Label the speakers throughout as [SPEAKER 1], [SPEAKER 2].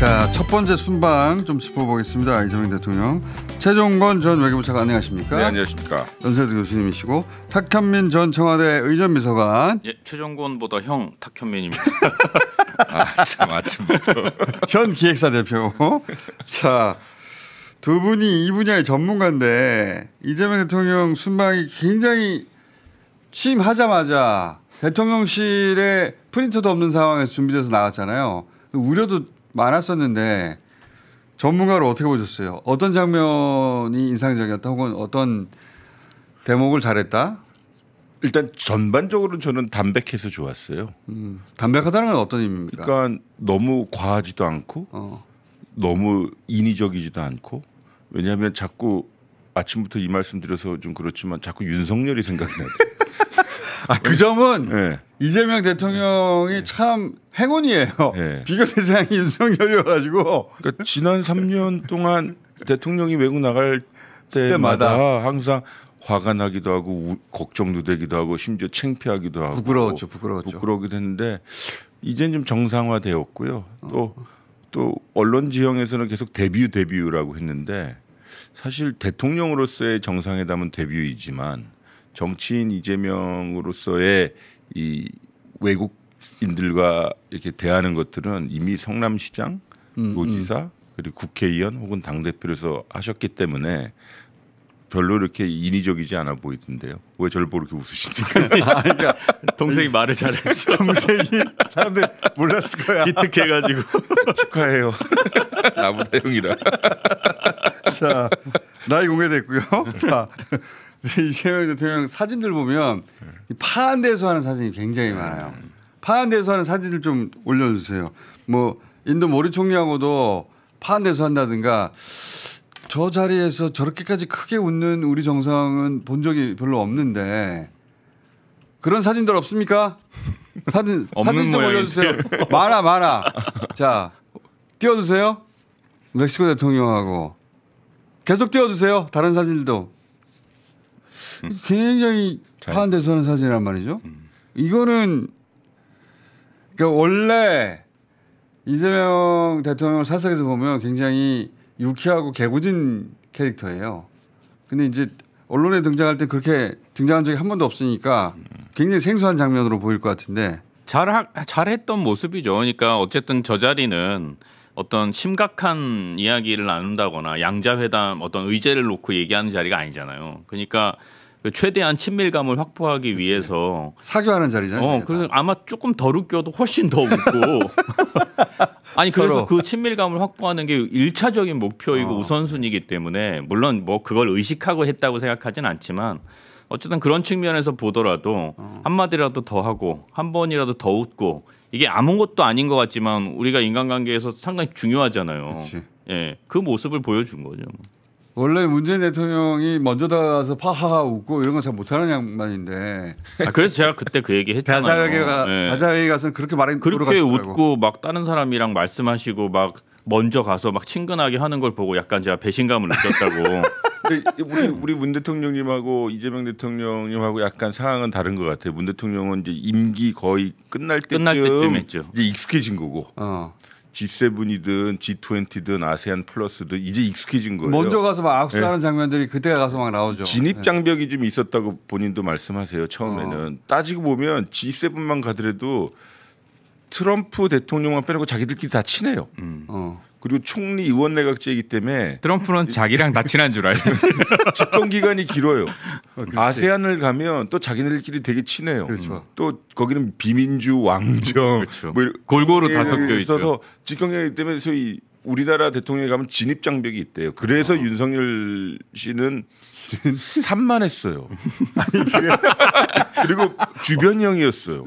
[SPEAKER 1] 자, 첫 번째 순방 좀 짚어보겠습니다. 이재명 대통령. 최종건 전 외교부 차관 안녕하십니까?
[SPEAKER 2] 네, 안녕하십니까.
[SPEAKER 1] 연세대 교수님이시고 탁현민 전 청와대 의전비서관.
[SPEAKER 3] 예, 최종건보다 형 탁현민입니다.
[SPEAKER 2] 참 아침부터.
[SPEAKER 1] 현 기획사 대표. 자, 두 분이 이 분야의 전문가인데 이재명 대통령 순방이 굉장히 취임하자마자 대통령실에 프린터도 없는 상황에서 준비돼서 나왔잖아요. 우려도 많았었는데 전문가로 어떻게 보셨어요? 어떤 장면이 인상적이었다 혹은 어떤 대목을 잘했다?
[SPEAKER 2] 일단 전반적으로 저는 담백해서 좋았어요.
[SPEAKER 1] 담백하다는 건 어떤 의미입니까?
[SPEAKER 2] 그러니까 너무 과하지도 않고 너무 인위적이지도 않고 왜냐하면 자꾸 아침부터 이 말씀 드려서 좀 그렇지만 자꾸 윤석열이 생각이 나요.
[SPEAKER 1] 그 점은
[SPEAKER 2] 네.
[SPEAKER 1] 이재명 대통령이 참 행운이에요.
[SPEAKER 2] 네.
[SPEAKER 1] 비교 대상이 윤석열이어가지고
[SPEAKER 2] 그러니까 지난 3년 동안 대통령이 외국 나갈 때마다 항상 화가 나기도 하고 걱정도 되기도 하고 심지어 창피하기도 하고
[SPEAKER 1] 부끄러웠죠.
[SPEAKER 2] 부끄러우기도 했는데 이제는 좀 정상화되었고요. 또 언론 지형에서는 계속 데뷔라고 했는데 사실 대통령으로서의 정상회담은 데뷔이지만 정치인 이재명으로서의 이 외국인들과 이렇게 대하는 것들은 이미 성남시장, 도지사 그리고 국회의원 혹은 당대표로서 하셨기 때문에 별로 이렇게 인위적이지 않아 보이던데요. 왜 저를 보고 이렇게 웃으시지?
[SPEAKER 1] 그러니까
[SPEAKER 3] 동생이 말을 잘했죠.
[SPEAKER 1] 동생이 사람들 몰랐을 거야.
[SPEAKER 3] 기특해가지고.
[SPEAKER 2] 축하해요. 나보다 형이라.
[SPEAKER 1] 자, 나이 공개됐고요. 자, 이재명 대통령 사진들 보면 파한대에서 하는 사진이 굉장히 많아요. 파한대에서 하는 사진을 좀 올려주세요. 뭐 인도 모리 총리하고도 파한대에서 한다든가 저 자리에서 저렇게까지 크게 웃는 우리 정상은 본 적이 별로 없는데 그런 사진들 없습니까? 사진 좀 올려주세요. 많아. 자, 띄워주세요. 멕시코 대통령하고 계속 띄워주세요. 다른 사진들도. 굉장히 파한대에서 하는 사진이란 말이죠. 이거는 그러니까 원래 이재명 대통령 사석에서 보면 굉장히 유쾌하고 개구진 캐릭터예요. 근데 이제 언론에 등장할 때 그렇게 등장한 적이 한 번도 없으니까 굉장히 생소한 장면으로 보일 것 같은데.
[SPEAKER 3] 잘했던 모습이죠. 그러니까 어쨌든 저 자리는 어떤 심각한 이야기를 나눈다거나 양자회담 어떤 의제를 놓고 얘기하는 자리가 아니잖아요. 그러니까 최대한 친밀감을 확보하기 위해서
[SPEAKER 1] 사교하는 자리잖아요.
[SPEAKER 3] 그래서 아마 조금 덜 웃겨도 훨씬 더 웃고. 아니 그래서 그 친밀감을 확보하는 게 1차적인 목표이고 우선순위이기 때문에 물론 뭐 그걸 의식하고 했다고 생각하진 않지만 어쨌든 그런 측면에서 보더라도 한마디라도 더 하고 한 번이라도 더 웃고 이게 아무것도 아닌 것 같지만 우리가 인간관계에서 상당히 중요하잖아요.
[SPEAKER 1] 그치.
[SPEAKER 3] 예, 그 모습을 보여준 거죠.
[SPEAKER 1] 원래 문재인 대통령이 먼저 다가가서 파하하 웃고 이런 건 잘 못하는 양반인데.
[SPEAKER 3] 그래서 제가 그때 그 얘기 했잖아요.
[SPEAKER 1] 가자회에 가서는 그렇게 말한
[SPEAKER 3] 그렇게 웃고 막 다른 사람이랑 말씀하시고 막 먼저 가서 막 친근하게 하는 걸 보고 약간 제가 배신감을 느꼈다고.
[SPEAKER 2] 근데 우리 문 대통령님하고 이재명 대통령님하고 약간 상황은 다른 것 같아요. 문 대통령은 이제 임기 거의 끝날 때쯤
[SPEAKER 3] 했죠.
[SPEAKER 2] 이제 익숙해진 거고. G7이든 G20든 아세안 플러스든 이제 익숙해진 거예요.
[SPEAKER 1] 먼저 가서 막 악수하는 장면들이 그때 가서 막 나오죠.
[SPEAKER 2] 진입 장벽이 좀 있었다고 본인도 말씀하세요. 처음에는 따지고 보면 G7만 가더라도 트럼프 대통령만 빼놓고 자기들끼리 다 친해요. 그리고 총리 의원 내각제이기 때문에
[SPEAKER 3] 트럼프는 자기랑 다 친한 줄 알고
[SPEAKER 2] 집권 기간이 길어요. 아세안을 가면 또 자기네들끼리 되게 친해요.
[SPEAKER 1] 그렇죠.
[SPEAKER 2] 또 거기는 비민주 왕정
[SPEAKER 3] 그렇죠.
[SPEAKER 2] 뭐
[SPEAKER 3] 골고루 다 섞여
[SPEAKER 2] 있어서
[SPEAKER 3] 있죠.
[SPEAKER 2] 집권 기간이기 때문에 소위 우리나라 대통령이 가면 진입 장벽이 있대요. 그래서 윤석열 씨는 산만했어요. 그리고 주변형이었어요.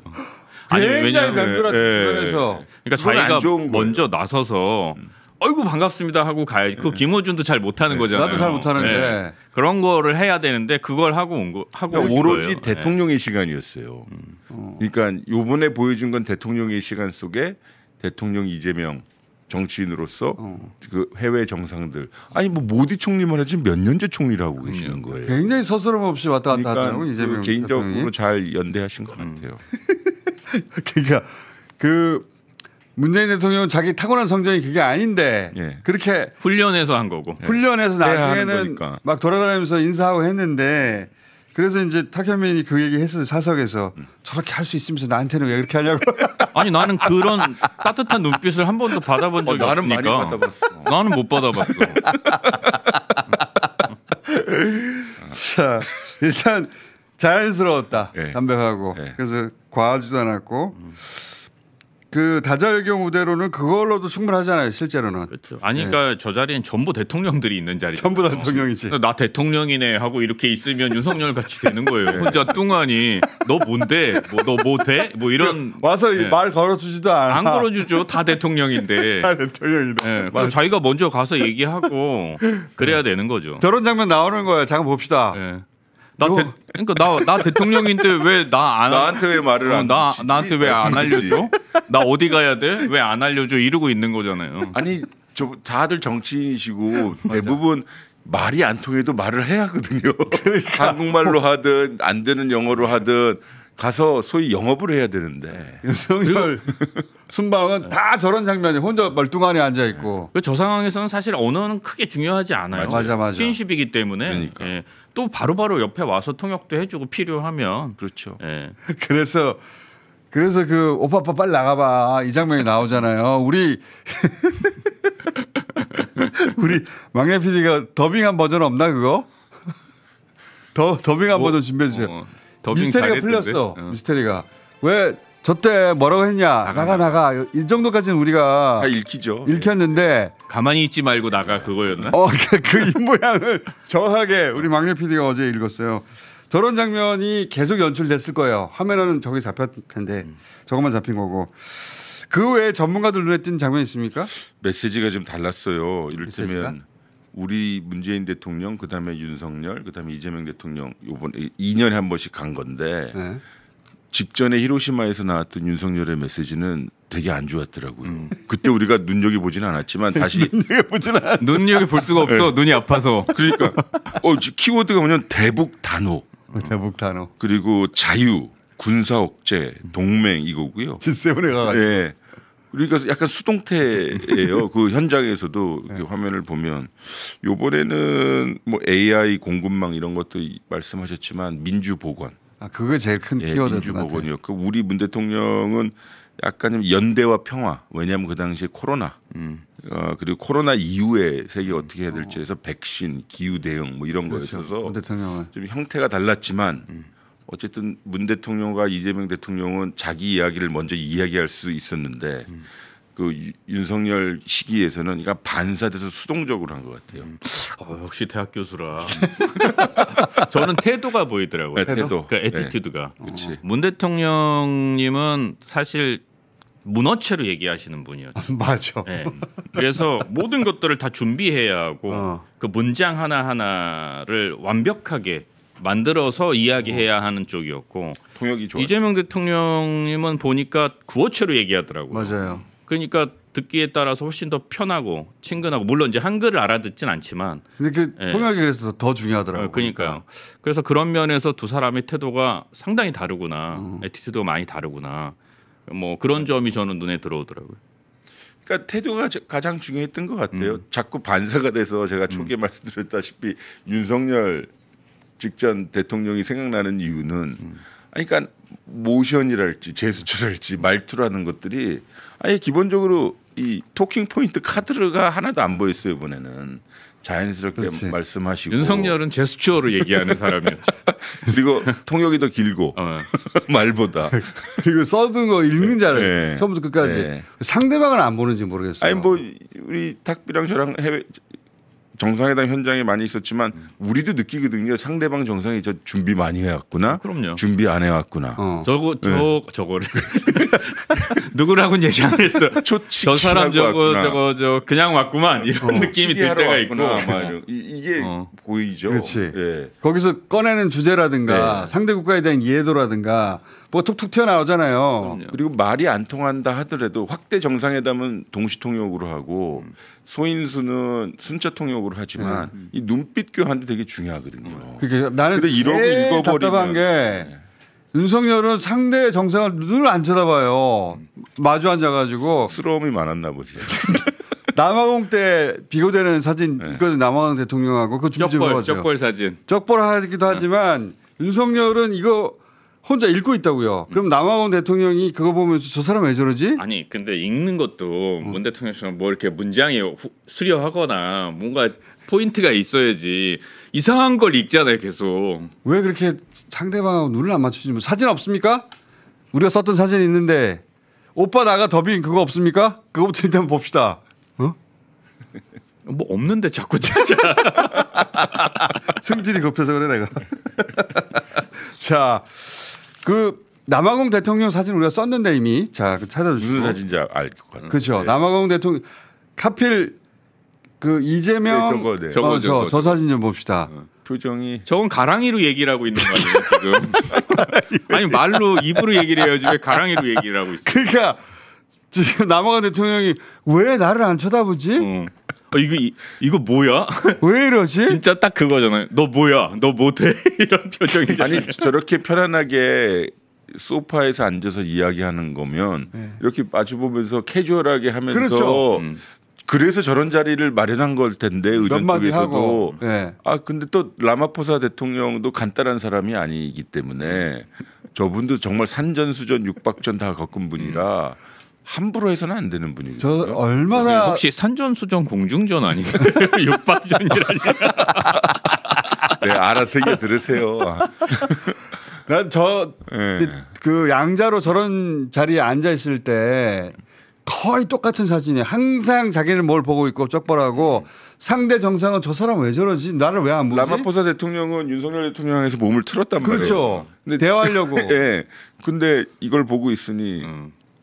[SPEAKER 1] 아니 왜냐하면 주변에서
[SPEAKER 3] 그러니까 자기가 먼저 나서서 어이구 반갑습니다 하고 가야지. 그 김어준도 잘 못하는 거잖아요.
[SPEAKER 1] 나도 잘 못하는데
[SPEAKER 3] 네. 그런 거를 해야 되는데 그걸 하고 온 거 하고
[SPEAKER 2] 그러니까 오로지
[SPEAKER 3] 거예요.
[SPEAKER 2] 대통령의 시간이었어요. 그러니까 요번에 보여준 건 대통령의 시간 속에 대통령 이재명 정치인으로서 그 해외 정상들 아니 뭐 모디 총리만 해도 몇 년째 총리라고 계시는 거예요.
[SPEAKER 1] 굉장히 서스럼 없이 왔다 갔다
[SPEAKER 2] 그러니까
[SPEAKER 1] 하더라고요. 이재명
[SPEAKER 2] 개인적으로
[SPEAKER 1] 대통령이.
[SPEAKER 2] 잘 연대하신 것 같아요.
[SPEAKER 1] 그러니까 그 문재인 대통령은 자기 타고난 성정이 그게 아닌데
[SPEAKER 2] 예.
[SPEAKER 1] 그렇게
[SPEAKER 3] 훈련해서 한 거고.
[SPEAKER 1] 훈련해서
[SPEAKER 2] 해야 하는
[SPEAKER 1] 나중에는
[SPEAKER 2] 거니까.
[SPEAKER 1] 막 돌아다니면서 인사하고 했는데 그래서 이제 탁현민이 그 얘기 했어요. 사석에서 저렇게 할 수 있으면서 나한테는 왜 그렇게 하냐고.
[SPEAKER 3] 아니 나는 그런 따뜻한 눈빛을 한 번도 받아본 적이
[SPEAKER 2] 나는
[SPEAKER 3] 없으니까.
[SPEAKER 2] 많이 받아봤어.
[SPEAKER 3] 나는 못 받아봤어.
[SPEAKER 1] 자, 일단 자연스러웠다.
[SPEAKER 2] 예.
[SPEAKER 1] 담백하고.
[SPEAKER 2] 예.
[SPEAKER 1] 그래서 과하지도 않았고. 그 다자외교 무대로는 그걸로도 충분하잖아요. 실제로는.
[SPEAKER 3] 그렇죠. 아니 그러니까 저 자리엔 전부 대통령들이 있는 자리.
[SPEAKER 1] 전부 다 대통령이지.
[SPEAKER 3] 나 대통령이네 하고 이렇게 있으면 윤석열 같이 되는 거예요. 혼자 뚱하니 너 뭔데? 너 뭐 돼? 뭐 이런
[SPEAKER 1] 와서
[SPEAKER 3] 네.
[SPEAKER 1] 말 걸어주지도 않아.
[SPEAKER 3] 안 걸어주죠. 다 대통령인데.
[SPEAKER 1] 다 대통령이다.
[SPEAKER 3] 네, 그래서 자기가 먼저 가서 얘기하고 그래야 되는 거죠.
[SPEAKER 1] 저런 장면 나오는 거야. 잠깐 봅시다.
[SPEAKER 3] 네. 그러니까 나 대통령인데 왜
[SPEAKER 2] 나한테 왜 말을 안 해주지?
[SPEAKER 3] 나한테 왜 안 알려줘? 나 어디 가야 돼? 왜 안 알려줘? 이러고 있는 거잖아요.
[SPEAKER 2] 아니 저 다들 정치인이시고 대부분 말이 안 통해도 말을 해야 하거든요.
[SPEAKER 1] 그러니까.
[SPEAKER 2] 한국말로 하든 안 되는 영어로 하든 가서 소위 영업을 해야 되는데.
[SPEAKER 1] 윤석열 순방은 다 저런 장면이 혼자 멀뚱하니 앉아 있고.
[SPEAKER 3] 저 상황에서는 사실 언어는 크게 중요하지 않아요.
[SPEAKER 1] 맞아.
[SPEAKER 3] 스킨십이기 때문에
[SPEAKER 2] 그러니까.
[SPEAKER 3] 예. 또 바로바로 옆에 와서 통역도 해주고 필요하면
[SPEAKER 2] 그렇죠.
[SPEAKER 3] 예.
[SPEAKER 1] 그래서 그 오빠 빨리 나가봐 이 장면이 나오잖아요. 우리 막내 PD가 더빙한 버전 없나 그거? 더빙한 버전 준비해 주세요.
[SPEAKER 3] 더빙
[SPEAKER 1] 미스테리가
[SPEAKER 3] 잘했던데.
[SPEAKER 1] 풀렸어. 미스테리가 왜 저 때 뭐라고 했냐? 나가. 이 정도까지는 우리가
[SPEAKER 2] 다 읽히죠.
[SPEAKER 1] 읽혔는데
[SPEAKER 3] 가만히 있지 말고 나가 그거였나?
[SPEAKER 1] 그 입모양을 정확하게 우리 막내 PD가 어제 읽었어요. 저런 장면이 계속 연출됐을 거예요. 화면에는 저기 잡혔을 텐데 저것만 잡힌 거고. 그 외에 전문가들 눈에 띈 장면이 있습니까?
[SPEAKER 2] 메시지가 좀 달랐어요.
[SPEAKER 1] 메시지가?
[SPEAKER 2] 이를테면 우리 문재인 대통령 그다음에 윤석열 그다음에 이재명 대통령 요번에 2년에 한 번씩 간 건데
[SPEAKER 1] 네.
[SPEAKER 2] 직전에 히로시마에서 나왔던 윤석열의 메시지는 되게 안 좋았더라고요. 그때 우리가 눈여겨 보지는 않았지만 다시
[SPEAKER 3] 눈여겨 볼 수가 없어. 눈이 아파서.
[SPEAKER 2] 그러니까 키워드가 뭐냐면 대북 단호
[SPEAKER 1] 대북 단어.
[SPEAKER 2] 그리고 자유 군사 억제 동맹 이거고요.
[SPEAKER 1] G7에 가가지고.
[SPEAKER 2] 예. 그러니까 약간 수동태예요. 그 현장에서도 이렇게 화면을 보면 요번에는 뭐 AI 공급망 이런 것도 말씀하셨지만 민주 보건.
[SPEAKER 1] 그게 제일 큰 키워드
[SPEAKER 2] 민주
[SPEAKER 1] 같아요.
[SPEAKER 2] 보건이었고 우리 문 대통령은 약간 좀 연대와 평화. 왜냐하면 그 당시에 코로나 그리고 코로나 이후에 세계 어떻게 해야 될지 해서 백신, 기후 대응 뭐 이런
[SPEAKER 1] 그렇죠.
[SPEAKER 2] 거였어서
[SPEAKER 1] 문 대통령은
[SPEAKER 2] 좀 형태가 달랐지만 어쨌든 문 대통령과 이재명 대통령은 자기 이야기를 먼저 이야기할 수 있었는데 그 윤석열 시기에서는 그러니까 반사돼서 수동적으로 한 것 같아요.
[SPEAKER 3] 역시 대학 교수라. 저는 태도가 보이더라고요.
[SPEAKER 2] 네, 태도.
[SPEAKER 3] 그러니까 애티튜드가.
[SPEAKER 2] 그렇지.
[SPEAKER 3] 문 대통령님은 사실 문어체로 얘기하시는 분이었죠.
[SPEAKER 1] 맞아.
[SPEAKER 3] 네. 그래서 모든 것들을 다 준비해야 하고
[SPEAKER 1] 어.
[SPEAKER 3] 그 문장 하나하나를 완벽하게 만들어서 이야기해야 하는 쪽이었고
[SPEAKER 2] 통역이 좋아.
[SPEAKER 3] 이재명 대통령님은 보니까 구어체로 얘기하더라고요.
[SPEAKER 1] 맞아요.
[SPEAKER 3] 그러니까 듣기에 따라서 훨씬 더 편하고 친근하고 물론 이제 한글을 알아듣진 않지만
[SPEAKER 1] 근데 그
[SPEAKER 3] 예.
[SPEAKER 1] 통역이 그래서 더 중요하더라고요.
[SPEAKER 3] 그러니까요. 그래서 그런 면에서 두 사람의 태도가 상당히 다르구나. 애티튜드가 많이 다르구나. 뭐 그런 점이 저는 눈에 들어오더라고요.
[SPEAKER 2] 그러니까 태도가 가장 중요했던 것 같아요. 자꾸 반사가 돼서 제가 초기에 말씀드렸다시피 윤석열 직전 대통령이 생각나는 이유는 아니 그러니까 모션이랄지 제스처랄지 말투라는 것들이 아예 기본적으로 이 토킹 포인트 카드가 하나도 안 보였어요. 이번에는 자연스럽게
[SPEAKER 1] 그렇지.
[SPEAKER 2] 말씀하시고
[SPEAKER 3] 윤석열은 제스처로 얘기하는 사람이었죠.
[SPEAKER 2] 그리고 통역이 더 길고 말보다
[SPEAKER 1] 그리고 써둔 거 읽는 줄 알아요.
[SPEAKER 2] 네.
[SPEAKER 1] 처음부터 끝까지.
[SPEAKER 2] 네.
[SPEAKER 1] 상대방은 안 보는지 모르겠어요.
[SPEAKER 2] 아니 뭐 우리 탁비랑 저랑 해외 정상회담 현장에 많이 있었지만 우리도 느끼거든요. 상대방 정상이 저 준비 많이 해왔구나.
[SPEAKER 3] 그럼요.
[SPEAKER 2] 준비 안 해왔구나.
[SPEAKER 3] 저거를 누구라고는 얘기 안 했어. 저 사람 저거 그냥 왔구만 이런 느낌이 들 때가 있고
[SPEAKER 2] 이게 보이죠.
[SPEAKER 1] 그렇지.
[SPEAKER 2] 예.
[SPEAKER 1] 거기서 꺼내는 주제라든가
[SPEAKER 2] 네.
[SPEAKER 1] 상대 국가에 대한 이해도라든가 뭐 툭툭 튀어나오잖아요.
[SPEAKER 2] 그리고 말이 안 통한다 하더라도 확대 정상회담은 동시 통역으로 하고 소인수는 순차 통역으로 하지만 이 눈빛 교환도 되게 중요하거든요.
[SPEAKER 1] 그러니까 나는
[SPEAKER 2] 근데 이러고
[SPEAKER 1] 제일
[SPEAKER 2] 읽어버리면
[SPEAKER 1] 답답한 게 윤석열은 상대 정상을 눈을 안 쳐다봐요. 마주 앉아가지고
[SPEAKER 2] 스러움이 많았나 보지.
[SPEAKER 1] 남아공 때 비교되는 사진 있거든. 남아공 대통령하고 그거 좀 찍어봐죠.
[SPEAKER 3] 쪽벌 사진.
[SPEAKER 1] 쪽벌하기도 하지만 윤석열은 이거 혼자 읽고 있다고요. 그럼 남아공 대통령이 그거 보면서 저 사람 왜 저러지?
[SPEAKER 3] 아니 근데 읽는 것도 문 대통령처럼 뭐 이렇게 문장이 수려하거나 뭔가 포인트가 있어야지 이상한 걸 읽잖아요 계속.
[SPEAKER 1] 왜 그렇게 상대방하고 눈을 안 맞추지? 뭐 사진 없습니까? 우리가 썼던 사진 있는데 오빠 나가 더빙 그거 없습니까? 그거부터 일단 봅시다. 어?
[SPEAKER 3] 뭐 없는데 자꾸 찾아.
[SPEAKER 1] 승질이 급해서 그래 내가. 자, 그 남아공 대통령 사진 우리가 썼는데 이미 자 찾아주시고.
[SPEAKER 2] 무슨 사진인지 알 것 같아요.
[SPEAKER 1] 그렇죠. 남아공 대통령 하필 그 이재명
[SPEAKER 2] 네, 저거, 네.
[SPEAKER 1] 저 사진 좀 봅시다.
[SPEAKER 2] 표정이
[SPEAKER 3] 저건 가랑이로 얘기를 하고 있는 거 아니에요 지금? 아니 말로 입으로 얘기를 해야지 왜 가랑이로 얘기를 하고 있어?
[SPEAKER 1] 그러니까 지금 남아공 대통령이 왜 나를 안 쳐다보지?
[SPEAKER 3] 이거 뭐야?
[SPEAKER 1] 왜 이러지?
[SPEAKER 3] 진짜 딱 그거잖아요. 너 뭐야? 너 못해? 이런 표정이잖아요.
[SPEAKER 2] 아니 저렇게 편안하게 소파에서 앉아서 이야기하는 거면 이렇게 마주보면서 캐주얼하게 하면서
[SPEAKER 1] 그렇죠.
[SPEAKER 2] 그래서 저런 자리를 마련한 걸 텐데 의전
[SPEAKER 1] 마디
[SPEAKER 2] 쪽에서도
[SPEAKER 1] 하고. 네.
[SPEAKER 2] 아 근데 또 라마포사 대통령도 간단한 사람이 아니기 때문에 저분도 정말 산전수전 육박전 다 겪은 분이라 함부로 해서는 안 되는 분이죠.
[SPEAKER 1] 저 얼마나
[SPEAKER 3] 혹시 산전수전 공중전 아닌가요? 육박전이라니.
[SPEAKER 2] 네, 알아서 얘기 들으세요.
[SPEAKER 1] 난 그 양자로 저런 자리에 앉아 있을 때 거의 똑같은 사진이에요. 항상 자기는 뭘 보고 있고 쪽벌하고 상대 정상은 저 사람 왜 저러지? 나를 왜 안 보지?
[SPEAKER 2] 라마포사 대통령은 윤석열 대통령에서 몸을 틀었단 말이에요.
[SPEAKER 1] 그렇죠.
[SPEAKER 2] 근데
[SPEAKER 1] 대화하려고.
[SPEAKER 2] 예. 근데 이걸 보고 있으니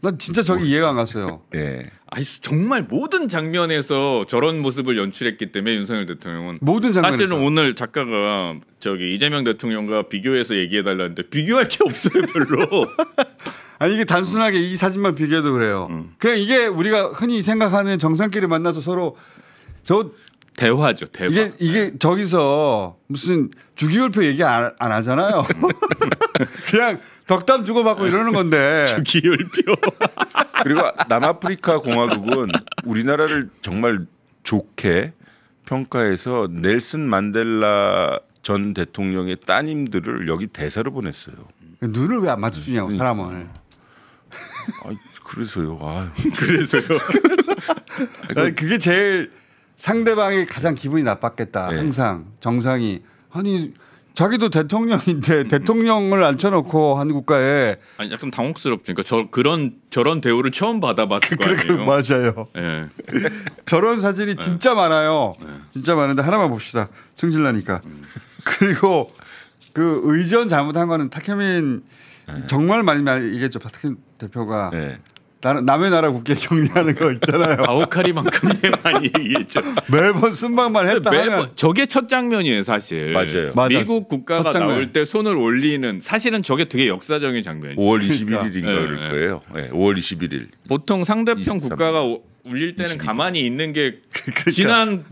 [SPEAKER 1] 난 진짜 저기 이해가 안 갔어요.
[SPEAKER 2] 예.
[SPEAKER 3] 아니 정말 모든 장면에서 저런 모습을 연출했기 때문에 윤석열 대통령은
[SPEAKER 1] 모든 장면에서.
[SPEAKER 3] 사실은 오늘 작가가 저기 이재명 대통령과 비교해서 얘기해 달라는데 비교할 게 없어요 별로.
[SPEAKER 1] 아니 이게 단순하게 이 사진만 비교해도 그래요. 그냥 이게 우리가 흔히 생각하는 정상끼리 만나서 서로
[SPEAKER 3] 대화죠 대화.
[SPEAKER 1] 이게 저기서 무슨 주기율표 얘기 안 하잖아요. 그냥 덕담 주고받고 이러는 건데.
[SPEAKER 3] 주기율표.
[SPEAKER 2] 그리고 남아프리카 공화국은 우리나라를 정말 좋게 평가해서 넬슨 만델라 전 대통령의 따님들을 여기 대사로 보냈어요.
[SPEAKER 1] 눈을 왜 안 맞춰주냐고 사람을.
[SPEAKER 2] 그래서요. 아유.
[SPEAKER 3] 그래서요.
[SPEAKER 1] 아니, 그게 제일 상대방이 가장 기분이 나빴겠다.
[SPEAKER 2] 네.
[SPEAKER 1] 항상 정상이 아니 자기도 대통령인데 대통령을 앉혀놓고 한 국가에
[SPEAKER 3] 아니 약간 당혹스럽죠. 그러니까 저런 대우를 처음 받아봤을 거 아니에요.
[SPEAKER 1] 맞아요.
[SPEAKER 3] 예.
[SPEAKER 1] 저런 사진이 진짜 많아요. 진짜 많은데 하나만 봅시다. 승질나니까. 그리고 그 의전 잘못한 거는 탁현민 정말 많이 얘기했죠. 탁현민 대표가
[SPEAKER 2] 네.
[SPEAKER 1] 남의 나라 국기에 격려하는 거 있잖아요.
[SPEAKER 3] 가오카리만큼 많이 얘기했죠.
[SPEAKER 1] 매번 순방만 했다 하면
[SPEAKER 3] 매번 저게 첫 장면이에요, 사실.
[SPEAKER 2] 맞아요.
[SPEAKER 3] 미국 국가가
[SPEAKER 1] 첫 장면.
[SPEAKER 3] 나올 때 손을 올리는 사실은 저게 되게 역사적인 장면이에요.
[SPEAKER 2] 5월 21일인가
[SPEAKER 3] 그러니까.
[SPEAKER 2] 그럴 거예요. 네, 5월 21일.
[SPEAKER 3] 보통 상대편
[SPEAKER 2] 23일.
[SPEAKER 3] 국가가 울릴 때는
[SPEAKER 2] 22일.
[SPEAKER 3] 가만히 있는 게 지난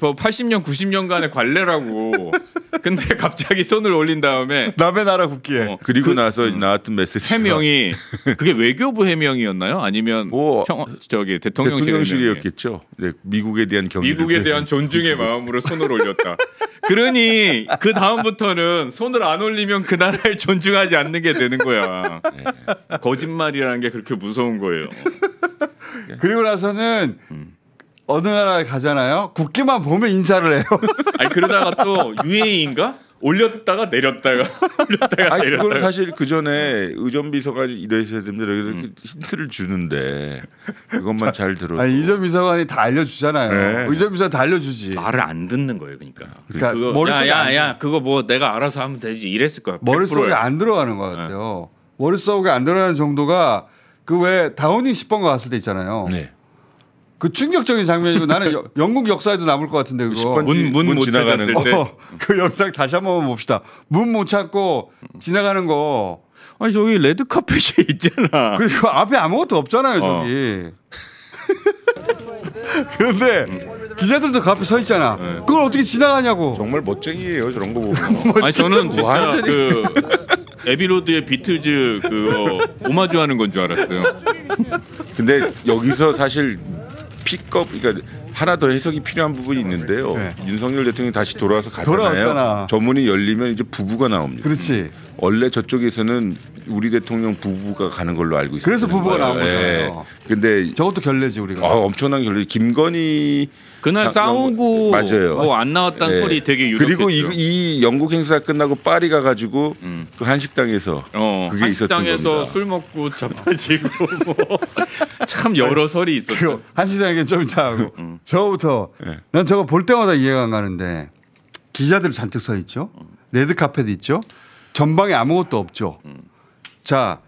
[SPEAKER 3] 80년 90년간의 관례라고. 근데 갑자기 손을 올린 다음에
[SPEAKER 1] 남의 나라 국기에
[SPEAKER 2] 그리고 나서 나왔던 메시지가
[SPEAKER 3] 해명이 그게 외교부 해명이었나요? 아니면
[SPEAKER 2] 뭐,
[SPEAKER 3] 저기 대통령실
[SPEAKER 2] 대통령실이었겠죠. 네, 미국에 대한 경의.
[SPEAKER 3] 미국에 대한 존중의 마음으로 손을 올렸다. 그러니 그 다음부터는 손을 안 올리면 그 나라를 존중하지 않는 게 되는 거야. 거짓말이라는 게 그렇게 무서운 거예요.
[SPEAKER 1] 그리고 나서는 어느 나라에 가잖아요. 국기만 보면 인사를 해요.
[SPEAKER 3] 아니 그러다가 또 UAE인가 올렸다가 내렸다가 올렸다가
[SPEAKER 2] 아니
[SPEAKER 3] 내렸다가.
[SPEAKER 2] 그걸 사실 그 전에 의전비서관이 이러셔야 됩니다. 이렇게 힌트를 주는데 그것만 잘 들어.
[SPEAKER 1] 아니, 이전 비서관이 다 알려주잖아요.
[SPEAKER 2] 네.
[SPEAKER 1] 이전 비서관 다 알려주지.
[SPEAKER 3] 말을 안 듣는 거예요, 그러니까.
[SPEAKER 1] 그러니까
[SPEAKER 3] 그거
[SPEAKER 1] 머릿속에
[SPEAKER 3] 야야야 그거 뭐 내가 알아서 하면 되지 이랬을 거야.
[SPEAKER 1] 머릿속에
[SPEAKER 3] 100%예요.
[SPEAKER 1] 안 들어가는 것 같아요. 머릿속에 안 들어가는 정도가 그 왜 다우닝 10번가 갔을 때 있잖아요.
[SPEAKER 2] 네.
[SPEAKER 1] 그 충격적인 장면이고 나는 영국 역사에도 남을 것 같은데 그거.
[SPEAKER 2] 10번
[SPEAKER 3] 문 못
[SPEAKER 2] 지나가는
[SPEAKER 3] 찾았을
[SPEAKER 2] 거.
[SPEAKER 3] 때.
[SPEAKER 1] 그 영상 다시 한번 봅시다. 문 못 찾고 지나가는 거.
[SPEAKER 3] 아니 저기 레드 카펫이 있잖아.
[SPEAKER 1] 그리고 앞에 아무것도 없잖아요, 저기. 그런데 기자들도 그 앞에 서 있잖아. 그걸 어떻게 지나가냐고.
[SPEAKER 2] 정말 멋쟁이에요 저런 거 보면.
[SPEAKER 3] 아니 저는 진짜 그 에비로드의 비틀즈 그거 오마주하는 건 줄 알았어요.
[SPEAKER 2] 근데 여기서 사실 픽업 그러니까 하나 더 해석이 필요한 부분이 있는데요.
[SPEAKER 1] 네.
[SPEAKER 2] 윤석열 대통령이 다시 돌아와서 가잖아요.
[SPEAKER 1] 돌아왔잖아.
[SPEAKER 2] 저 문이 열리면 이제 부부가 나옵니다.
[SPEAKER 1] 그렇지.
[SPEAKER 2] 원래 저쪽에서는 우리 대통령 부부가 가는 걸로 알고 있어요.
[SPEAKER 1] 그래서 부부가 나온
[SPEAKER 2] 예.
[SPEAKER 1] 거잖아요.
[SPEAKER 2] 근데
[SPEAKER 1] 저것도 결례지 우리가.
[SPEAKER 2] 엄청난 결례. 김건희
[SPEAKER 3] 그날 싸우고
[SPEAKER 2] 맞아요.
[SPEAKER 3] 뭐 안 나왔다는
[SPEAKER 2] 예.
[SPEAKER 3] 소리 되게 유력했죠.
[SPEAKER 2] 그리고 이 영국 행사 끝나고 파리 가가지고 그 한식당에서 그게 있었던
[SPEAKER 3] 한식당에서
[SPEAKER 2] 겁니다.
[SPEAKER 3] 술 먹고 자빠지고 참 여러 설이 있었죠.
[SPEAKER 1] 그리고 한시장에게 좀 이따 하고 저부터 난 저거 볼 때마다 이해가 안 가는데 기자들 잔뜩 서 있죠. 레드 카펫 있죠. 전방에 아무것도 없죠. 자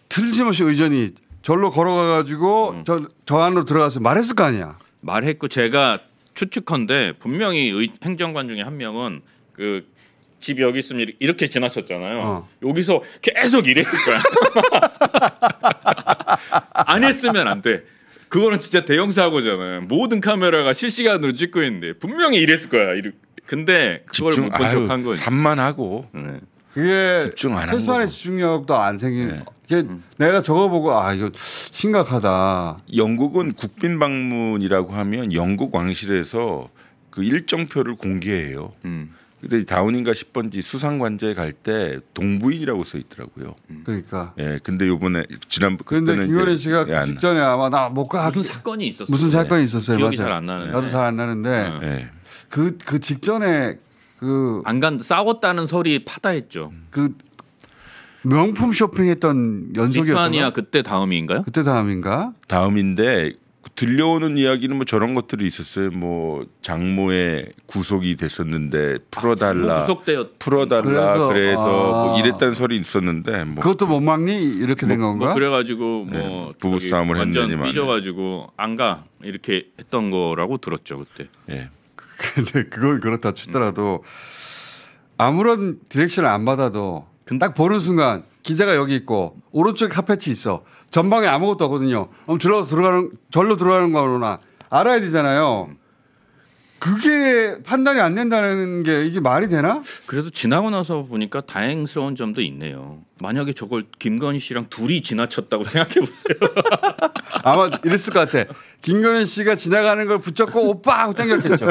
[SPEAKER 1] 틀림없이 의전이 절로 걸어가가지고 저 안으로 들어가서 말했을 거 아니야.
[SPEAKER 3] 말했고 제가 추측컨대 분명히 행정관 중에 한 명은 그 집 여기 있으면 이렇게 지나쳤잖아요. 여기서 계속 이랬을 거야. 안 했으면 안 돼. 그거는 진짜 대형 사고잖아요. 모든 카메라가 실시간으로 찍고 있는데 분명히 이랬을 거야. 근데 그걸 못 본 척한 거지.
[SPEAKER 2] 산만하고
[SPEAKER 1] 그게
[SPEAKER 2] 집중 안 한
[SPEAKER 1] 최소한의
[SPEAKER 2] 거고.
[SPEAKER 1] 집중력도 안 생긴. 그게 내가 저거 보고 아 이거 심각하다.
[SPEAKER 2] 영국은 국빈 방문이라고 하면 영국 왕실에서 그 일정표를 공개해요. 근데 다운인가 10번지 수상관제에 갈 때 동부인이라고 써 있더라고요.
[SPEAKER 1] 그러니까.
[SPEAKER 2] 예, 근데 요번에 지난번
[SPEAKER 1] 그런데
[SPEAKER 2] 그때는
[SPEAKER 1] 김건희
[SPEAKER 2] 이제
[SPEAKER 1] 씨가
[SPEAKER 2] 예, 안-
[SPEAKER 1] 직전에 아마 나 못 가.
[SPEAKER 3] 무슨 사건이 있었어요.
[SPEAKER 1] 무슨 사건이 있었어요.
[SPEAKER 3] 기억이
[SPEAKER 1] 맞아요.
[SPEAKER 3] 잘 안 나는데.
[SPEAKER 1] 나도 잘 안 나는데
[SPEAKER 2] 예.
[SPEAKER 1] 그 직전에 그
[SPEAKER 3] 안 간 싸웠다는 설이 파다했죠.
[SPEAKER 1] 명품 쇼핑했던 연속이었던
[SPEAKER 3] 리투아니아 그때 다음인가요?
[SPEAKER 1] 그때 다음인가?
[SPEAKER 2] 다음인데 들려오는 이야기는 뭐 저런 것들이 있었어요. 뭐 장모의 구속이 됐었는데 풀어달라,
[SPEAKER 3] 구속되었.
[SPEAKER 2] 풀어달라. 그래서
[SPEAKER 1] 아.
[SPEAKER 2] 뭐 이랬다는 소리 있었는데 뭐
[SPEAKER 1] 그것도 못 막니 이렇게 된 건가?
[SPEAKER 3] 뭐 그래가지고 뭐
[SPEAKER 2] 네, 부부
[SPEAKER 3] 저기
[SPEAKER 2] 싸움을
[SPEAKER 3] 완전
[SPEAKER 2] 했느니 마네.
[SPEAKER 3] 삐져가지고 안 가 이렇게 했던 거라고 들었죠 그때.
[SPEAKER 2] 예.
[SPEAKER 1] 근데 그건 그렇다 치더라도 아무런 디렉션을 안 받아도 딱 보는 순간 기자가 여기 있고 오른쪽에 카페트 있어. 전방에 아무것도 없거든요. 그럼 절로 들어가는 거나 알아야 되잖아요. 그게 판단이 안 된다는 게 이게 말이 되나?
[SPEAKER 3] 그래도 지나고 나서 보니까 다행스러운 점도 있네요. 만약에 저걸 김건희 씨랑 둘이 지나쳤다고 생각해 보세요.
[SPEAKER 1] 아마 이랬을 것 같아. 김건희 씨가 지나가는 걸 붙잡고 오빠 하고 당겼겠죠.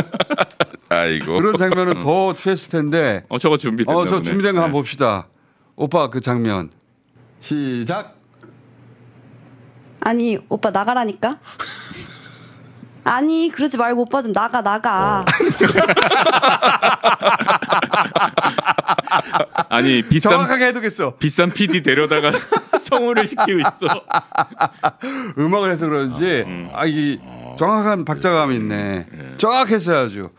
[SPEAKER 2] 아이고.
[SPEAKER 1] 그런 장면은 더 취했을 텐데.
[SPEAKER 3] 저거 준비됐나 보네.
[SPEAKER 1] 저 준비된 거 한번
[SPEAKER 3] 네.
[SPEAKER 1] 봅시다. 오빠 그 장면 시작.
[SPEAKER 4] 아니 오빠 나가라니까. 아니 그러지 말고 오빠 좀 나가.
[SPEAKER 3] 아니 비싼
[SPEAKER 1] 정확하게 해두겠어.
[SPEAKER 3] 비싼 PD 데려다가 성우를 시키고 있어.
[SPEAKER 1] 음악을 해서 그런지 이 정확한 박자감이 있네. 정확했어야죠.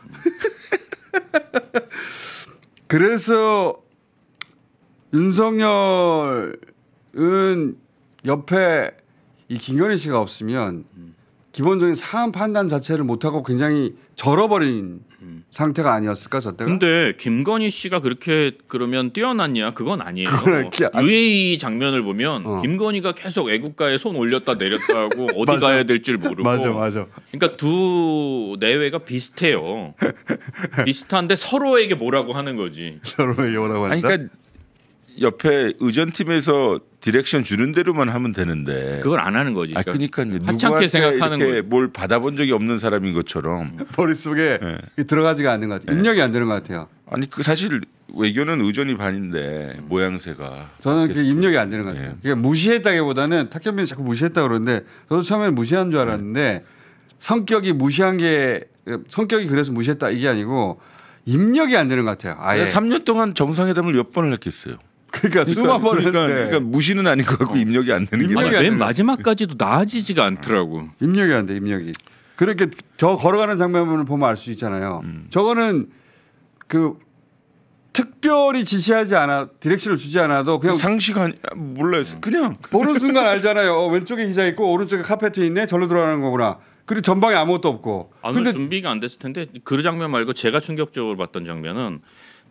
[SPEAKER 1] 그래서 윤석열은 옆에 이 김건희 씨가 없으면 기본적인 상황 판단 자체를 못하고 굉장히 절어버린 상태가 아니었을까 저 때가?
[SPEAKER 3] 근데 김건희 씨가 그렇게 그러면 뛰어났냐? 그건 아니에요.
[SPEAKER 1] 그거는
[SPEAKER 3] UAE 장면을 보면 김건희가 계속 애국가에 손 올렸다 내렸다 하고 어디
[SPEAKER 1] 맞아.
[SPEAKER 3] 가야 될 줄 모르고.
[SPEAKER 1] 맞아.
[SPEAKER 3] 그러니까 두 내외가 비슷해요. 비슷한데 서로에게 뭐라고 하는 거지.
[SPEAKER 1] 서로에게 뭐라고
[SPEAKER 2] 아니
[SPEAKER 1] 한다?
[SPEAKER 2] 그러니까 옆에 의전팀에서 디렉션 주는 대로만 하면 되는데.
[SPEAKER 3] 그걸 안 하는 거지.
[SPEAKER 2] 그러니까
[SPEAKER 3] 하찮게
[SPEAKER 2] 누구한테
[SPEAKER 3] 생각하는
[SPEAKER 2] 이렇게
[SPEAKER 3] 거지.
[SPEAKER 2] 뭘 받아본 적이 없는 사람인 것처럼.
[SPEAKER 1] 머릿속에 들어가지가 않는 것 같아요. 입력이 안 되는 것 같아요.
[SPEAKER 2] 아니 그 사실 외교는 의전이 반인데 모양새가.
[SPEAKER 1] 저는 그게 입력이 안 되는 것 같아요. 그러니까 무시했다기보다는 탁현민이 자꾸 무시했다 그러는데 저도 처음에는 무시한 줄 알았는데 성격이 무시한 게 성격이 그래서 무시했다 이게 아니고 입력이 안 되는 것 같아요. 아예.
[SPEAKER 2] 3년 동안 정상회담을 몇 번을 했겠어요.
[SPEAKER 1] 그러니까 수만 번을 했는데
[SPEAKER 2] 그러니까 무시는 아닌 것 같고 입력이 안 되는 게
[SPEAKER 1] 입력이
[SPEAKER 2] 많아요.
[SPEAKER 1] 안
[SPEAKER 3] 맨
[SPEAKER 1] 되는
[SPEAKER 3] 마지막까지도 나아지지가 않더라고.
[SPEAKER 1] 입력이 안 돼. 입력이. 그렇게 저 걸어가는 장면을 보면 알 수 있잖아요. 저거는 그 특별히 지시하지 않아 디렉션을 주지 않아도 그냥
[SPEAKER 2] 상식 아니 몰라요. 그냥
[SPEAKER 1] 보는 순간 알잖아요. 왼쪽에 기자 있고 오른쪽에 카페트 있네. 절로 들어가는 거구나. 그리고 전방에 아무것도 없고.
[SPEAKER 3] 근데 준비가 안 됐을 텐데 그 장면 말고 제가 충격적으로 봤던 장면은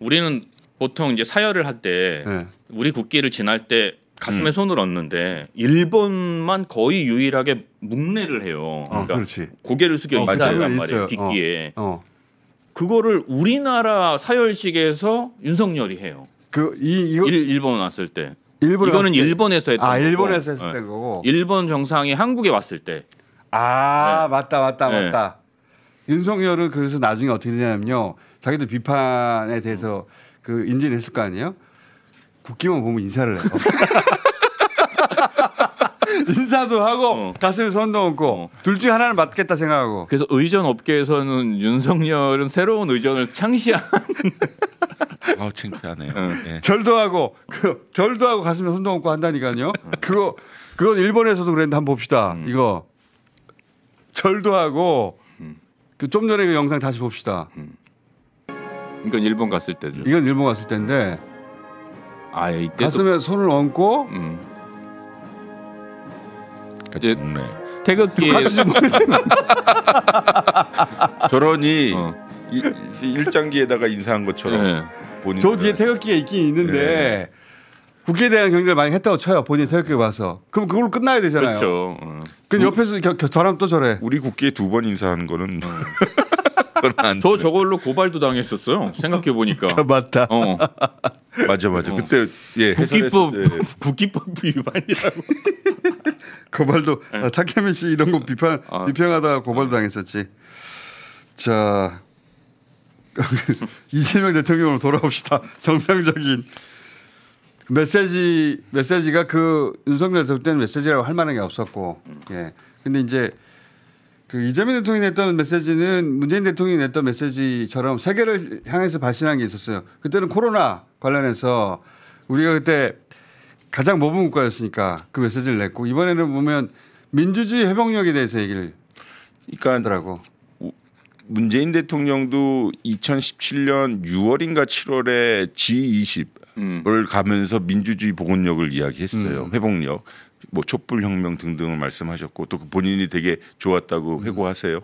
[SPEAKER 3] 우리는 보통 이제 사열을 할 때
[SPEAKER 1] 네.
[SPEAKER 3] 우리 국기를 지날 때 가슴에 손을 얹는데 일본만 거의 유일하게 묵례를 해요. 그러니까
[SPEAKER 1] 그렇지.
[SPEAKER 3] 고개를 숙여 있단
[SPEAKER 1] 장면
[SPEAKER 3] 말이에요.
[SPEAKER 1] 있어요.
[SPEAKER 3] 국기에.
[SPEAKER 1] 어.
[SPEAKER 3] 그거를 우리나라 사열식에서 윤석열이 해요.
[SPEAKER 1] 이거
[SPEAKER 3] 일본 왔을 때.
[SPEAKER 1] 일본에
[SPEAKER 3] 이거는
[SPEAKER 1] 왔을 때.
[SPEAKER 3] 일본에서 했던 거고.
[SPEAKER 1] 일본에서 했을 때 거고.
[SPEAKER 3] 일본 정상이 한국에 왔을 때.
[SPEAKER 1] 맞다. 윤석열은 그래서 나중에 어떻게 되냐면요. 자기도 비판에 대해서 그 인지를 했을 거 아니에요. 국기만 보면 인사를 해요. 인사도 하고 가슴에 손도 얹고 둘 중에 하나는 맞겠다 생각하고.
[SPEAKER 3] 그래서 의전 업계에서는 윤석열은 새로운 의전을 창시한.
[SPEAKER 2] 창피하네요. 예.
[SPEAKER 1] 절도 하고 가슴에 손도 얹고 한다니까요. 그건 일본에서도 그랬는데 한번 봅시다. 이거 절도 하고 그 좀 전에 그 영상 다시 봅시다.
[SPEAKER 3] 이건 일본 갔을 때죠.
[SPEAKER 1] 이건 일본 갔을 때인데
[SPEAKER 3] 이때도
[SPEAKER 1] 가슴에 손을 얹고
[SPEAKER 3] 이제
[SPEAKER 2] 먹네.
[SPEAKER 3] 태극기에
[SPEAKER 2] 저러니 일장기에다가 인사한 것처럼
[SPEAKER 3] 네.
[SPEAKER 2] 본인.
[SPEAKER 1] 저 뒤에 태극기가 있긴 있는데 국기에 대한 경쟁을 많이 했다고 쳐요. 본인 태극기 봐서. 그럼 그걸로 끝나야 되잖아요.
[SPEAKER 3] 그렇죠.
[SPEAKER 1] 근데 옆에서 저람 또 저래.
[SPEAKER 2] 우리 국기에 2번 인사하는 거는 그건 안
[SPEAKER 3] 저
[SPEAKER 2] 돼.
[SPEAKER 3] 저걸로 고발도 당했었어요. 생각해 보니까.
[SPEAKER 1] 맞다.
[SPEAKER 2] 맞아. 그때
[SPEAKER 3] 국기법
[SPEAKER 2] 해설했을 때
[SPEAKER 3] 국기법 위반이라고.
[SPEAKER 1] 고발도 타케미 씨 이런 거 비평하다가 고발도 당했었지. 자 이재명 대통령으로 돌아옵시다. 정상적인 메시지가 그 윤석열 대통령 때는 메시지라고 할 만한 게 없었고, 예. 근데 이제 그 이재명 대통령이 냈던 메시지는 문재인 대통령이 냈던 메시지처럼 세계를 향해서 발신한 게 있었어요. 그때는 코로나 관련해서 우리가 그때 가장 모범 국가였으니까 그 메시지를 냈고 이번에는 보면 민주주의 회복력에 대해서 얘기를 하더라고.
[SPEAKER 2] 문재인 대통령도 2017년 6월인가 7월에 G20을 가면서 민주주의 복원력을 이야기했어요. 회복력, 뭐 촛불혁명 등등을 말씀하셨고 또 본인이 되게 좋았다고 회고하세요.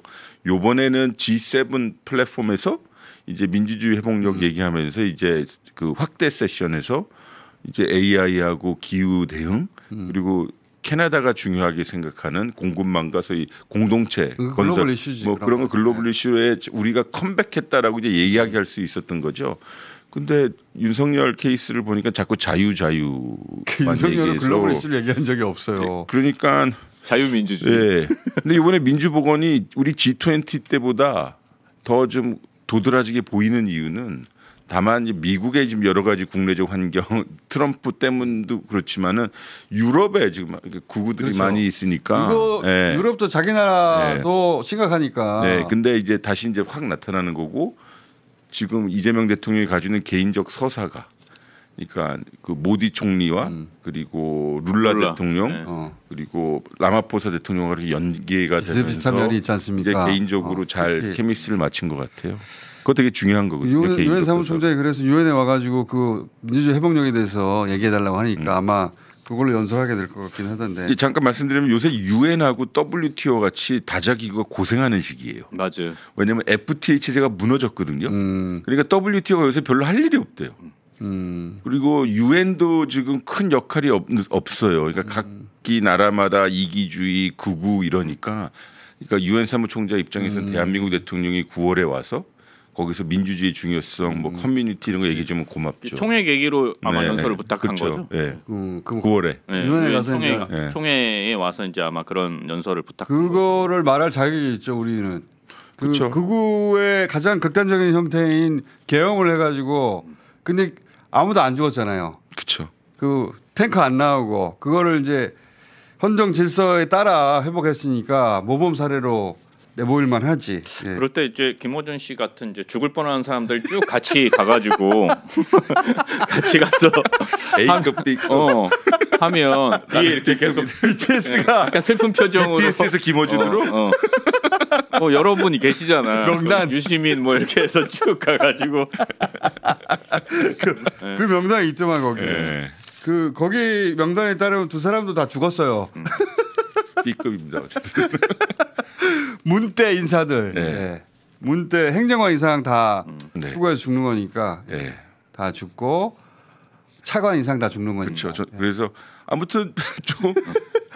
[SPEAKER 2] 요번에는 G7 플랫폼에서 이제 민주주의 회복력 얘기하면서 이제 그 확대 세션에서 이제 AI하고 기후 대응 그리고 캐나다가 중요하게 생각하는 공급망과 소위 공동체 건설
[SPEAKER 1] 이슈지,
[SPEAKER 2] 뭐 그런 거 글로벌 이슈에 우리가 컴백했다라고 이제 이야기할 수 있었던 거죠. 근데 윤석열 케이스를 보니까 자꾸 자유만
[SPEAKER 1] 윤석열은
[SPEAKER 2] 얘기해서
[SPEAKER 1] 글로벌 이슈를 얘기한 적이 없어요.
[SPEAKER 2] 그러니까
[SPEAKER 3] 자유민주주의.
[SPEAKER 2] 예. 근데 이번에 민주복원이 우리 G20 때보다 더 좀 도드라지게 보이는 이유는 다만 미국의 지금 여러 가지 국내적 환경, 트럼프 때문도 그렇지만은 유럽에 지금 구구들이
[SPEAKER 1] 그렇죠.
[SPEAKER 2] 많이 있으니까.
[SPEAKER 1] 이거
[SPEAKER 2] 예.
[SPEAKER 1] 유럽도 자기 나라도 심각하니까.
[SPEAKER 2] 네, 근데 이제 다시 이제 확 나타나는 거고 지금 이재명 대통령이 가지고 있는 개인적 서사가, 그러니까 그 모디 총리와 그리고 룰라 대통령
[SPEAKER 3] 네.
[SPEAKER 1] 그리고
[SPEAKER 2] 그리고 라마포사 대통령과 이렇게 연계가 되면서
[SPEAKER 1] 비슷비슷한 면이 있지 않습니까?
[SPEAKER 2] 이제 개인적으로 잘
[SPEAKER 1] 특히.
[SPEAKER 2] 케미스트리를 맞춘 것 같아요. 그거 되게 중요한 거거든요.
[SPEAKER 1] 유엔 사무총장이 그래서 유엔에 와가지고 그 민주주의 회복력에 대해서 얘기해달라고 하니까 아마 그걸로 연설하게 될 것 같긴 하던데.
[SPEAKER 2] 잠깐 말씀드리면 요새 유엔하고 WTO 같이 다자기구가 고생하는 시기예요.
[SPEAKER 3] 맞아요.
[SPEAKER 2] 왜냐하면 FTA 체제가 무너졌거든요. 그러니까 WTO가 요새 별로 할 일이 없대요. 그리고 유엔도 지금 큰 역할이 없어요. 그러니까 각기 나라마다 이기주의, 극우 이러니까. 그러니까 유엔 사무총장 입장에서는 대한민국 대통령이 9월에 와서 거기서 민주주의 중요성, 뭐 커뮤니티 이런 거 얘기해 주면 고맙죠.
[SPEAKER 3] 총회 계기로 아마
[SPEAKER 2] 네,
[SPEAKER 3] 연설을
[SPEAKER 2] 네.
[SPEAKER 3] 부탁한
[SPEAKER 2] 그렇죠.
[SPEAKER 3] 거죠.
[SPEAKER 2] 네.
[SPEAKER 1] 그럼
[SPEAKER 2] 9월에.
[SPEAKER 3] 네,
[SPEAKER 1] 유엔에
[SPEAKER 3] 유엔
[SPEAKER 1] 가서 이제
[SPEAKER 3] 총회에 와서 이제 아마 그런 연설을 부탁.
[SPEAKER 1] 그거를 말할 자격이 있죠. 우리는.
[SPEAKER 2] 그렇죠.
[SPEAKER 1] 극우의 가장 극단적인 형태인 계엄을 해가지고 근데 아무도 안 죽었잖아요.
[SPEAKER 2] 그렇죠.
[SPEAKER 1] 그 탱크 안 나오고 그거를 이제 헌정 질서에 따라 회복했으니까 모범 사례로 내보일만 하지. 예.
[SPEAKER 3] 그럴 때 이제 김어준 씨 같은 이제 죽을 뻔한 사람들 쭉 같이 가가지고 같이 가서
[SPEAKER 2] A급, B급.
[SPEAKER 3] 하면 뒤에 이렇게 계속
[SPEAKER 1] BTS가
[SPEAKER 3] 약간 슬픈 표정으로
[SPEAKER 2] BTS에서 김어준으로
[SPEAKER 3] 여러분이 계시잖아요.
[SPEAKER 1] 명단.
[SPEAKER 3] 유시민 뭐 이렇게 해서 쭉 가가지고
[SPEAKER 1] 그 명단이 있더만 거기.
[SPEAKER 2] 네.
[SPEAKER 1] 그 거기 명단에 따르면 두 사람도 다 죽었어요.
[SPEAKER 2] B급입니다. 어쨌든.
[SPEAKER 1] 문대 인사들.
[SPEAKER 2] 네.
[SPEAKER 1] 예. 문대 행정관 이상 다
[SPEAKER 2] 네.
[SPEAKER 1] 수고해서 죽는 거니까
[SPEAKER 2] 네.
[SPEAKER 1] 다 죽고 차관 이상 다 죽는 거니까.
[SPEAKER 2] 그렇죠. 그래서 아무튼 좀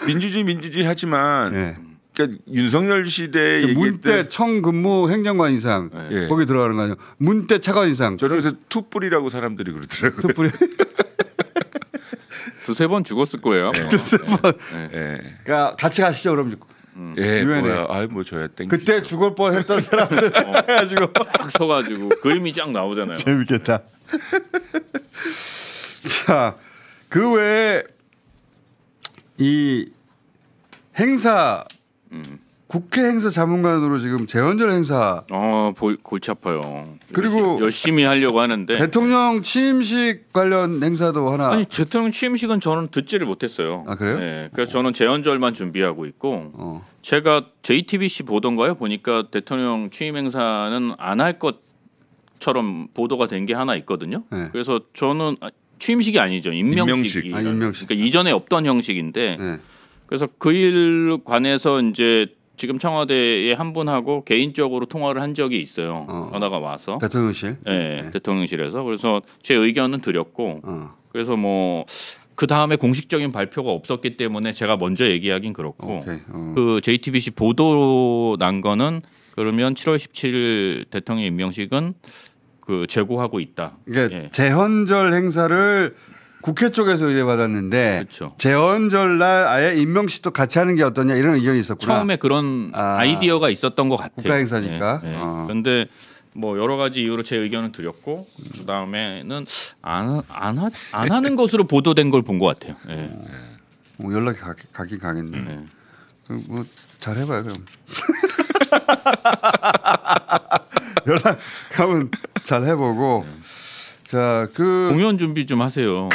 [SPEAKER 2] 민주주의 하지만
[SPEAKER 1] 예.
[SPEAKER 2] 그러니까 윤석열 시대 얘기
[SPEAKER 1] 문대 청근무 행정관 이상
[SPEAKER 2] 예.
[SPEAKER 1] 거기 들어가는 거 아니에요? 문대 차관 이상.
[SPEAKER 2] 저는 그래서 투뿔이라고 사람들이 그러더라고요.
[SPEAKER 1] 투뿔이.
[SPEAKER 5] 두세 번 죽었을 거예요. 아마.
[SPEAKER 1] 두세 번.
[SPEAKER 2] 예.
[SPEAKER 1] 그러니까 같이 가시죠 그럼.
[SPEAKER 2] 예,
[SPEAKER 1] 유엔에.
[SPEAKER 2] 뭐야. 아이 뭐 저야 땡.
[SPEAKER 1] 그때 죽을 뻔했던 사람들 해가지고
[SPEAKER 3] 딱 서가지고 그림이 쫙 나오잖아요.
[SPEAKER 1] 재밌겠다. 자, 그 외에 이 행사 국회 행사 자문관으로 지금 재헌절 행사
[SPEAKER 3] 골치 아파요.
[SPEAKER 1] 그리고
[SPEAKER 3] 열심히 하려고 하는데
[SPEAKER 1] 대통령 취임식 관련 행사도 하나.
[SPEAKER 3] 아니 대통령 취임식은 저는 듣지를 못했어요.
[SPEAKER 1] 아, 그래요?
[SPEAKER 3] 네, 그래서 저는 재헌절만 준비하고 있고 제가 JTBC 보던가요 보니까 대통령 취임 행사는 안 할 것처럼 보도가 된 게 하나 있거든요.
[SPEAKER 1] 네.
[SPEAKER 3] 그래서 저는 취임식이 아니죠 임명식이.
[SPEAKER 1] 임명식. 아, 임명식.
[SPEAKER 3] 그러니까 이전에 없던 형식인데
[SPEAKER 1] 네.
[SPEAKER 3] 그래서 그 일 관해서 이제 지금 청와대에 한 분하고 개인적으로 통화를 한 적이 있어요. 전화가 와서.
[SPEAKER 1] 대통령실.
[SPEAKER 3] 네, 대통령실에서. 그래서 제 의견은 드렸고 그래서 뭐 그 다음에 공식적인 발표가 없었기 때문에 제가 먼저 얘기하긴 그렇고
[SPEAKER 1] 오케이.
[SPEAKER 3] 그 JTBC 보도 난 거는 그러면 7월 17일 대통령 임명식은 그 재고하고 있다.
[SPEAKER 1] 이게
[SPEAKER 3] 예.
[SPEAKER 1] 재헌절 행사를 국회 쪽에서 의뢰받았는데
[SPEAKER 3] 그렇죠.
[SPEAKER 1] 재헌절 날 아예 임명식도 같이 하는 게 어떠냐 이런 의견이 있었구나.
[SPEAKER 3] 처음에 그런 아이디어가 있었던 것 같아요.
[SPEAKER 1] 국가 행사니까.
[SPEAKER 3] 예, 예. 그런데 뭐 여러 가지 이유로 제 의견을 드렸고 그 다음에는 안 하는 것으로 보도된 걸 본 것 같아요. 예.
[SPEAKER 1] 뭐 연락이 가긴 가겠네. 뭐 잘 해봐요 그럼. 연락 가면 잘 해보고. 자, 그
[SPEAKER 3] 공연 준비 좀 하세요.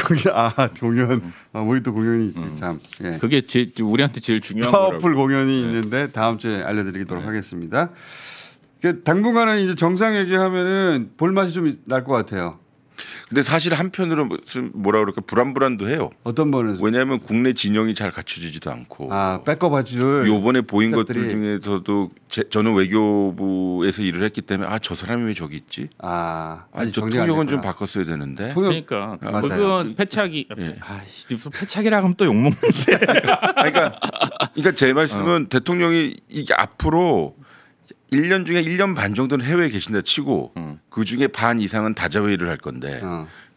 [SPEAKER 1] 공연. 우리 또 공연이 있지 참. 예.
[SPEAKER 3] 그게 우리한테 제일 중요한
[SPEAKER 1] 파워풀
[SPEAKER 3] 거라고.
[SPEAKER 1] 공연이 있는데 다음 주에 알려드리도록 하겠습니다. 당분간은 이제 정상 얘기하면은 볼맛이 좀 날 것 같아요.
[SPEAKER 2] 근데 사실 한편으로 무슨 뭐라 그럴까 불안불안도 해요.
[SPEAKER 1] 어떤 번에서?
[SPEAKER 2] 왜냐하면 국내 진영이 잘 갖춰지지도 않고.
[SPEAKER 1] 백업 할줄
[SPEAKER 2] 요번에 보인
[SPEAKER 1] 스태프들이-
[SPEAKER 2] 것들 중에서도 저는 외교부에서 일을 했기 때문에 저 사람이 왜 저기 있지?
[SPEAKER 1] 아니
[SPEAKER 2] 저
[SPEAKER 1] 정리가 안
[SPEAKER 2] 통역은 좀
[SPEAKER 1] 됐구나.
[SPEAKER 2] 바꿨어야 되는데.
[SPEAKER 3] 그러니까
[SPEAKER 1] 맞아요.
[SPEAKER 3] 그건 패착이
[SPEAKER 2] 예.
[SPEAKER 3] 무슨 패착이라 하면 또 욕먹는데.
[SPEAKER 2] 그러니까 제 말씀은 대통령이 이게 앞으로 1년 중에 1년 반 정도는 해외에 계신다 치고 그 중에 반 이상은 다자회의를 할 건데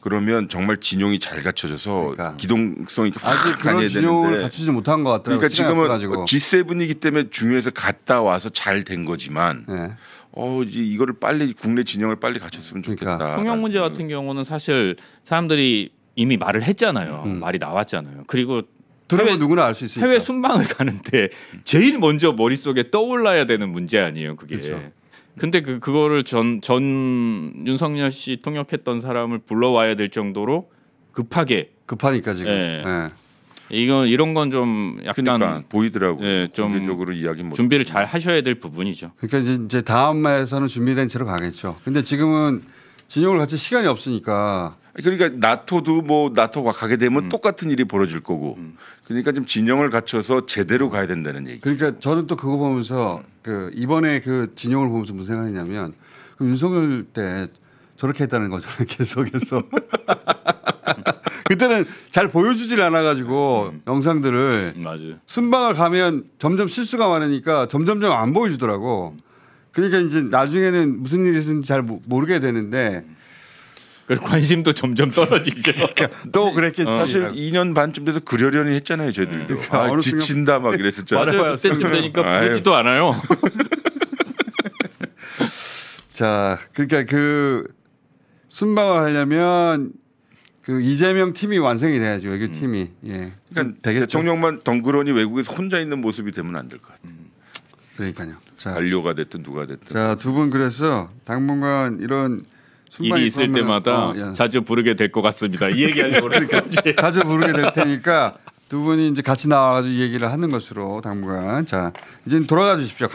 [SPEAKER 2] 그러면 정말 진용이 잘 갖춰져서
[SPEAKER 1] 그러니까.
[SPEAKER 2] 기동성 있게
[SPEAKER 1] 아직
[SPEAKER 2] 확
[SPEAKER 1] 그런
[SPEAKER 2] 다녀야
[SPEAKER 1] 진영을
[SPEAKER 2] 되는데
[SPEAKER 1] 갖추지 못한 것 같더라고요.
[SPEAKER 2] 그러니까
[SPEAKER 1] 시간이
[SPEAKER 2] 지금은
[SPEAKER 1] 없어가지고.
[SPEAKER 2] G7이기 때문에 중요해서 갔다 와서 잘 된 거지만
[SPEAKER 1] 네.
[SPEAKER 2] 이제 이거를 빨리 국내 진영을 빨리 갖췄으면 좋겠다.
[SPEAKER 1] 그러니까.
[SPEAKER 3] 통역 문제 같은 경우는 사실 사람들이 이미 말을 했잖아요. 말이 나왔잖아요. 그리고
[SPEAKER 1] 들으면 누구나 알 수 있으니까.
[SPEAKER 3] 해외 순방을 가는데 제일 먼저 머릿속에 떠올라야 되는 문제 아니에요, 그게.
[SPEAKER 1] 그렇죠.
[SPEAKER 3] 근데 그거를 전 윤석열 씨 통역했던 사람을 불러와야 될 정도로
[SPEAKER 1] 급하니까 지금.
[SPEAKER 3] 예.
[SPEAKER 1] 예.
[SPEAKER 3] 이런 건 좀 약간
[SPEAKER 2] 그러니까 보이더라고.
[SPEAKER 3] 예, 좀
[SPEAKER 2] 공개적으로 이야기 못.
[SPEAKER 3] 준비를 잘 하셔야 될 부분이죠.
[SPEAKER 1] 그러니까 이제 다음에서는 준비된 채로 가겠죠. 근데 지금은 진영을 갖출 시간이 없으니까.
[SPEAKER 2] 그러니까 나토도 뭐 나토가 가게 되면 똑같은 일이 벌어질 거고. 그러니까 좀 진영을 갖춰서 제대로 가야 된다는 얘기.
[SPEAKER 1] 그러니까 저는 또 그거 보면서 이번에 그 진영을 보면서 무슨 생각이냐면 윤석열 때 저렇게 했다는 거잖아요. 계속해서. 그때는 잘 보여주질 않아가지고 영상들을
[SPEAKER 3] 맞아요.
[SPEAKER 1] 순방을 가면 점점 실수가 많으니까 점점점 안 보여주더라고. 그러니까 이제 나중에는 무슨 일이 있는지 잘 모르게 되는데
[SPEAKER 3] 그리고 관심도 점점 떨어지죠.
[SPEAKER 1] 또 그랬겠지.
[SPEAKER 2] 사실 2년 반쯤 돼서 그러려니 했잖아요, 저희들도.
[SPEAKER 1] 그러니까 어느
[SPEAKER 2] 지친다 막 이랬었잖아요.
[SPEAKER 3] 맞아요. 그때쯤 되니까
[SPEAKER 2] 아유.
[SPEAKER 3] 보지도 않아요.
[SPEAKER 1] 자, 그러니까 그 순방을 하려면 그 이재명 팀이 완성이 돼야죠. 외교 팀이. 예.
[SPEAKER 2] 그러니까
[SPEAKER 1] 되겠죠.
[SPEAKER 2] 대통령만 덩그러니 외국에서 혼자 있는 모습이 되면 안 될 것 같아요.
[SPEAKER 1] 그러니까요. 자,
[SPEAKER 2] 관료가 됐든 누가 됐든.
[SPEAKER 1] 자, 두 분 그래서 당분간 이런 순방이
[SPEAKER 3] 일이 있을
[SPEAKER 1] 있으면,
[SPEAKER 3] 때마다
[SPEAKER 1] 예.
[SPEAKER 3] 자주 부르게 될 것 같습니다. 이 얘기하려고 그러니까
[SPEAKER 1] 자주 부르게 될 테니까 두 분이 이제 같이 나와가지고 이 얘기를 하는 것으로 당분간 자 이제 돌아가 주십시오.